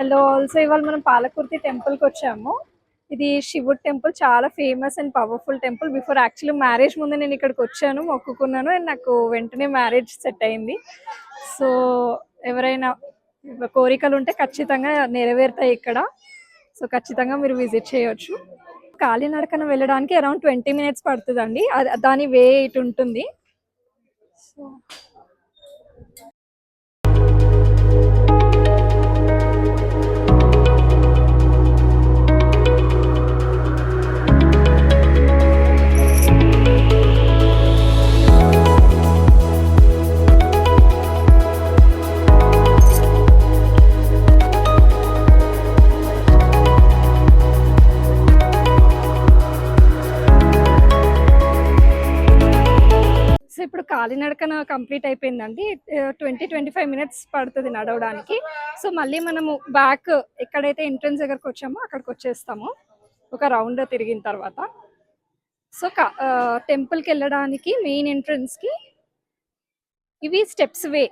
Hello also ఇవాళ మనం పాలకుర్తి టెంపుల్కి వచ్చాము. ఇది శివుడు టెంపుల్, చాలా famous and powerful temple. Before actually marriage ముందు నేను ఇక్కడికి వచ్చాను, మొక్కుకున్నాను అండ్ నాకు వెంటనే మ్యారేజ్ సెట్ అయింది. సో ఎవరైనా కోరికలు ఉంటే ఖచ్చితంగా నెరవేరుతాయి ఇక్కడ. సో ఖచ్చితంగా మీరు విజిట్ చేయొచ్చు. కాలినడకన వెళ్ళడానికి అరౌండ్ 20 minutes పడుతుందండి. దాని వే ఇటు ఉంటుంది. సో ఇప్పుడు కాలినడకన కంప్లీట్ అయిపోయిందండి. 20-25 minutes పడుతుంది నడవడానికి. సో మళ్ళీ మనము బ్యాక్ ఎక్కడైతే ఎంట్రన్స్ దగ్గరకు వచ్చామో అక్కడికి వచ్చేస్తాము ఒక రౌండ్ తిరిగిన తర్వాత. సో టెంపుల్కి వెళ్ళడానికి మెయిన్ ఎంట్రన్స్కి ఇవి స్టెప్స్ వే.